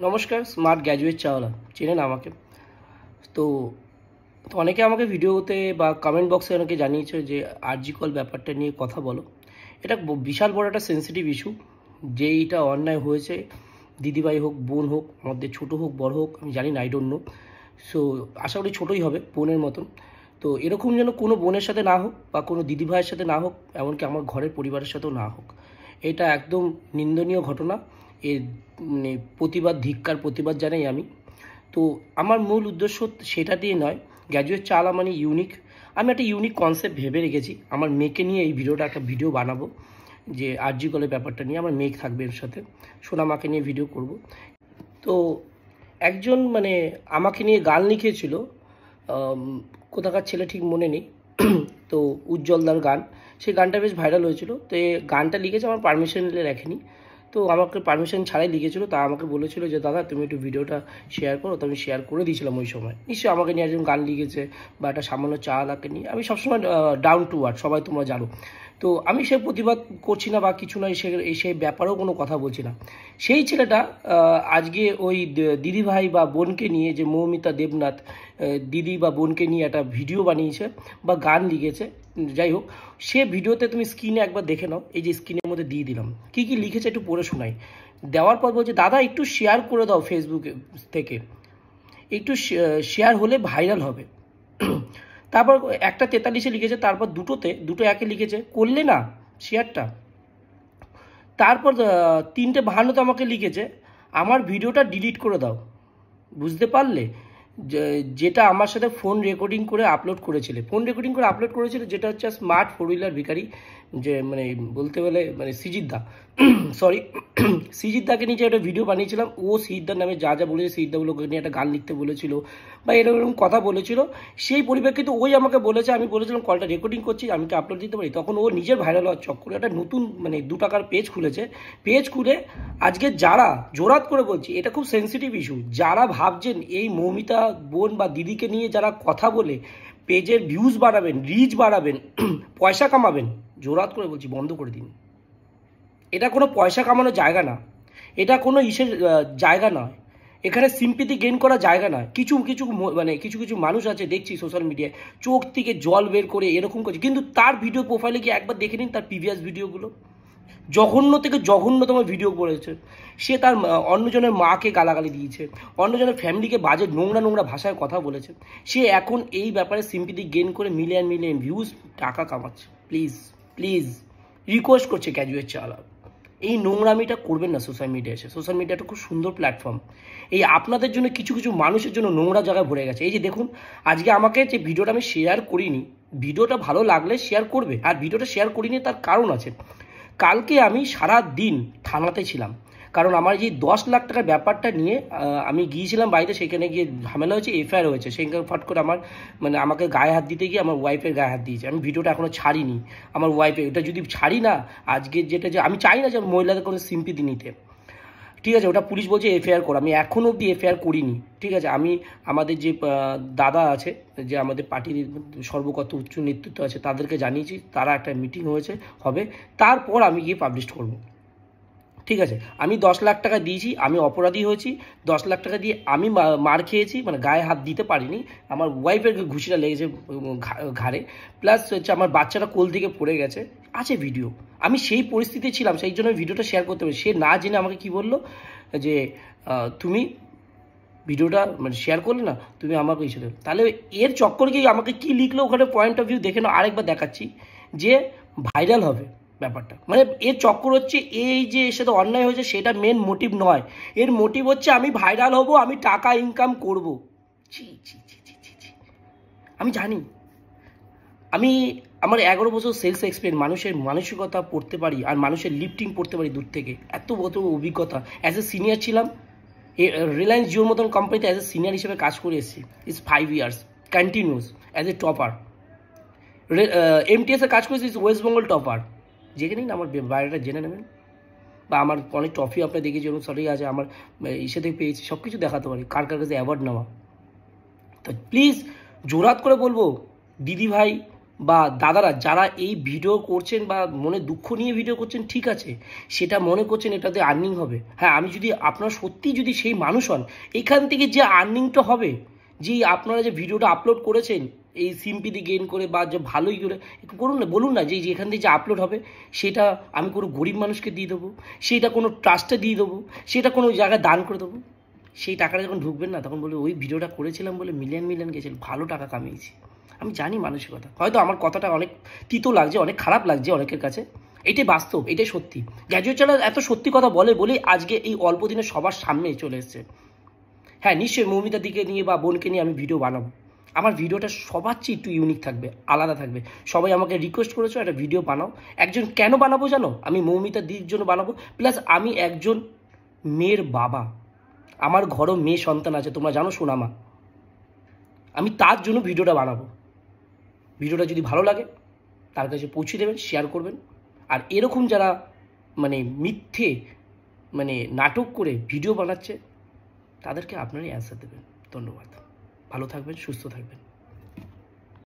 নমস্কার, smart graduate চাওয়ালা চেনেন আমাকে। তো অনেকে আমাকে ভিডিওতে বা কমেন্ট বক্সে অনেকে জানিয়েছে যে আরজি কল ব্যাপারটা নিয়ে কথা বলো। এটা বিশাল বড় একটা সেন্সিটিভ ইস্যু। যেইটা অন্যায় হয়েছে, দিদিভাই হোক, বোন হোক, আমাদের ছোট হোক, বড় হোক, আমি জানি না, আই ডোন্ট নো। সো আশা করি ছোটোই হবে, বোনের মতন। তো এরকম যেন কোনো বোনের সাথে না হোক বা কোনো দিদিভাইয়ের সাথে না হোক, এমনকি আমার ঘরের পরিবারের সাথেও না হোক। এটা একদম নিন্দনীয় ঘটনা। এর মানে প্রতিবাদ জানাই আমি। তো আমার মূল উদ্দেশ্য সেটা দিয়ে নয়। গ্র্যাজুয়েট চাওয়ালা মানে ইউনিক। আমি একটা ইউনিক কনসেপ্ট ভেবে রেখেছি। আমার মেয়েকে নিয়ে এই একটা ভিডিও বানাবো, যে আরজি কলের ব্যাপারটা নিয়ে। আমার মেয়ে থাকবে এর সাথে, সোনামাকে নিয়ে ভিডিও করব। তো একজন আমাকে নিয়ে গান লিখেছিল, কোথাকার ছেলে ঠিক মনে নেই। তো উজ্জ্বলদার গান, সেই গানটা বেশ ভাইরাল হয়েছিল। তো এই গানটা লিখেছে, আমার পারমিশন লেখেনি, তো আমাকে পারমিশন ছাড়াই লিখেছিল। তা আমাকে বলেছিল যে দাদা তুমি একটু ভিডিওটা শেয়ার করো। তো আমি শেয়ার করে দিয়েছিলাম ওই সময়। নিশ্চয়ই আমাকে নিয়ে একজন গান লিখেছে বা একটা সামান্য চাওয়ালাকে নিয়ে। আমি সবসময় ডাউন টু আর্থ, সবাই তোমরা জানো। তো আমি সে প্রতিবাদ করছি না বা কিছু নয়, সেই ব্যাপারেও কোনো কথা বলছি না। সেই ছেলেটা আজকে ওই দিদিভাই বা বোনকে নিয়ে, যে মৌমিতা দেবনাথ, দিদি বা বোনকে নিয়ে একটা ভিডিও বানিয়েছে বা গান লিখেছে। যাই হোক, সে ভিডিওতে তুমি স্ক্রিনে একবার দেখে নাও। এই যে স্ক্রিনের মধ্যে দিয়ে দিলাম, কি কি লিখেছে একটু পড়ে শোনাই। দেওয়ার পর বলছে দাদা একটু শেয়ার করে দাও ফেসবুকে থেকে, একটু শেয়ার হলে ভাইরাল হবে। তারপর একটা 43-এ লিখেছে, তারপর দুটো একে লিখেছে, করলে না শেয়ারটা। তারপর 3:52 আমাকে লিখেছে, আমার ভিডিওটা ডিলিট করে দাও। বুঝতে পারলে? যেটা আমার সাথে ফোন রেকর্ডিং করে আপলোড করেছিল, যেটা হচ্ছে স্মার্ট 4 হুইলার ভিখারি, যে বলতে গেলে সিজিদ্দা, সরি, সিজিদ্দাকে নিয়ে যে একটা ভিডিও বানিয়েছিলাম। ও সিজিদ্দার নামে যা যা বলেছে, সিজিদ্দাগুলোকে নিয়ে একটা গান লিখতে বলেছিল বা এরকম কথা বলেছিল। সেই পরিপ্রেক্ষিতে ওই আমাকে বলেছে, আমি বলেছিলাম কলটা রেকর্ডিং করছি, আমি কি আপলোড দিতে পারি? তখন ও নিজের ভাইরাল হওয়ার চক্করে একটা নতুন 2 টাকার পেজ খুলেছে। পেজ খুলে আজকে যারা জোরাত করে বলছি, এটা খুব সেন্সিটিভ ইস্যু, যারা ভাবছেন এই মৌমিতা বোন বা দিদিকে নিয়ে যারা কথা বলে পেজের ভিউজ বাড়াবেন, রিচ বাড়াবেন, পয়সা কামাবেন, জোরাত করে বলছি বন্ধ করে দিন। এটা কোনো পয়সা কামানোর জায়গা না, এটা কোনো ইসের জায়গা নয়, এখানে সিম্পিতি গেইন করা জায়গা নয়। কিছু কিছু কিছু মানুষ আছে, দেখছি সোশ্যাল মিডিয়ায়, চোখ থেকে জল বের করে এরকম করছে। কিন্তু তার ভিডিও প্রোফাইলে গিয়ে একবার দেখে নিন তার প্রিভিয়াস ভিডিওগুলো, জঘন্য থেকে জঘন্যতম ভিডিও করেছে। সে তার অন্যজনের মাকে গালাগালি দিয়েছে, অন্যজনের ফ্যামিলিকে বাজে নোংরা ভাষায় কথা বলেছে। সে এখন এই ব্যাপারে সিম্পিতি গেইন করে মিলিয়ন ভিউজ, টাকা কামাচ্ছে। প্লিজ প্লিজ রিকোয়েস্ট করছে গ্র্যাজুয়েট চাওয়ালা, এই নোংরামিটা করবেন না সোশ্যাল মিডিয়ায় এসে। সোশ্যাল মিডিয়াটা খুব সুন্দর প্ল্যাটফর্ম। এই আপনাদের জন্য কিছু কিছু মানুষের জন্য নোংরা জায়গায় ভরে গেছে। এই যে দেখুন, আজকে আমাকে যে ভিডিওটা আমি শেয়ার করিনি, ভিডিওটা ভালো লাগলে শেয়ার করবে। আর ভিডিওটা শেয়ার করিনি তার কারণ আছে। কালকে আমি সারা দিন থানাতে ছিলাম, কারণ আমার যে 10 লাখ টাকার ব্যাপারটা নিয়ে আমি গিয়েছিলাম বাড়িতে। সেখানে গিয়ে ঝামেলা হয়েছে, এফআইআর হয়েছে। সেখানে ফট করে আমার আমাকে গায়ে হাত দিতে গিয়ে আমার ওয়াইফের গায়ে হাত দিয়েছে। আমি ভিডিওটা এখনও ছাড়িনি। আমার ওয়াইফে ওটা যদি ছাড়ি না, আজকে যেটা যে আমি চাই না যে মহিলাদের কোনো সিম্পিতি নিতে, ঠিক আছে? ওটা পুলিশ বলছে এফআইআর করো, আমি এখনও অবধি এফআইআর করিনি, ঠিক আছে? আমি আমাদের যে দাদা আছে, যে আমাদের পার্টির সর্বকত উচ্চ নেতৃত্ব আছে, তাদেরকে জানিয়েছি। তারা একটা মিটিং হবে, তারপর আমি গিয়ে পাবলিশ করব, ঠিক আছে? আমি 10 লাখ টাকা দিয়েছি, আমি অপরাধী হয়েছি। 10 লাখ টাকা দিয়ে আমি মার খেয়েছি, গায়ে হাত দিতে পারিনি। আমার ওয়াইফের ঘুষিটা লেগেছে ঘাড়ে, প্লাস হচ্ছে আমার বাচ্চাটা কোল থেকে পড়ে গেছে, আছে ভিডিও। আমি সেই পরিস্থিতি ছিলাম, সেই জন্য ভিডিওটা শেয়ার করতে পারি। সে না জেনে আমাকে কি বললো, যে তুমি ভিডিওটা শেয়ার করলে না, তুমি আমাকে ইস্যু দেবে। তাহলে এর চক্কর কি আমাকে কি লিখলো ওখানে, পয়েন্ট অফ ভিউ দেখে নাও। আরেকবার দেখাচ্ছি যে ভাইরাল হবে ব্যাপারটা। এর চক্কর হচ্ছে এই যে এর সাথে অন্যায় হয়েছে, সেটা মেন মোটিভ নয়। এর মোটিভ হচ্ছে আমি ভাইরাল হব, আমি টাকা ইনকাম করব। ছি ছি ছি ছি ছি ছি। আমি জানি, আমি আমার 11 বছর সেলস এক্সপিরিয়েন্স, মানুষের মানসিকতা পড়তে পারি আর মানুষের লিফটিং পড়তে পারি দূর থেকে। এত বড় অভিজ্ঞতা। অ্যাজ এ সিনিয়র ছিলাম রিলায়েন্স জিওর মতন কোম্পানিতে, অ্যাজ এ সিনিয়র হিসেবে কাজ করে এসেছি। Is 5 years continuous as a topper. এমটিএসে কাজ করেছি, ওয়েস্ট বেঙ্গল টপার। যেখানেই না আমার বাইরেটা জেনে নেবেন, বা আমার অনেক ট্রফি আপনার দেখেছি, যেরকম সরি আছে আমার ইসে থেকে পেয়েছি, সব কিছু দেখাতে পারি, কার কার কাছে অ্যাওয়ার্ড নেওয়া। তো প্লিজ জোরাত করে বলবো, দিদি ভাই বা দাদারা যারা এই ভিডিও করছেন বা মনে দুঃখ নিয়ে ভিডিও করছেন, ঠিক আছে, সেটা মনে করছেন এটাতে আর্নিং হবে। হ্যাঁ, আমি যদি আপনারা সত্যি যদি সেই মানুষ হন, এখান থেকে যে আর্নিংটা হবে, যে আপনারা যে ভিডিওটা আপলোড করেছেন এই সিম্পিতি গেইন করে বা যে ভালোই করে একটু করুন না, বলুন না যে এখান থেকে যে আপলোড হবে সেটা আমি কোনো গরিব মানুষকে দিয়ে দেবো, সেটা কোনো ট্রাস্টে দিয়ে দেবো, সেটা কোনো জায়গায় দান করে দেবো। সেই টাকাটা যখন ঢুকবেন না, তখন বলবে ওই ভিডিওটা করেছিলাম বলে মিলিয়ন মিলিয়ন গেছিল, ভালো টাকা কামিয়েছি। আমি জানি মানসিকতা, হয়তো আমার কথাটা অনেক তিতো লাগছে, অনেক খারাপ লাগছে অনেকের কাছে, এটাই বাস্তব, এটাই সত্যি। গ্র্যাজুয়েট চ্যানেল এত সত্যি কথা বলে বলেই আজকে এই অল্প দিনে সবার সামনে চলে এসছে। হ্যাঁ, নিশ্চয়ই মৌমিতার দিকে নিয়ে বা বোনকে নিয়ে আমি ভিডিও বানাবো। আমার ভিডিওটা সবার চেয়ে একটু ইউনিক থাকবে, আলাদা থাকবে। সবাই আমাকে রিকোয়েস্ট করেছো একটা ভিডিও বানাও। একজন কেন বানাবো জানো? আমি মৌমিতার দিদির জন্য বানাবো, প্লাস আমি একজন মেয়ের বাবা, আমার ঘরও মেয়ে সন্তান আছে, তোমরা জানো সোনামা, আমি তার জন্য ভিডিওটা বানাবো। ভিডিওটা যদি ভালো লাগে তার কাছে পৌঁছে দেবেন, শেয়ার করবেন। আর এরকম যারা মানে মিথ্যে মানে নাটক করে ভিডিও বানাচ্ছে তাদেরকে আপনারই অ্যান্সার দেবেন। ধন্যবাদ, ভালো থাকবেন, সুস্থ থাকবেন।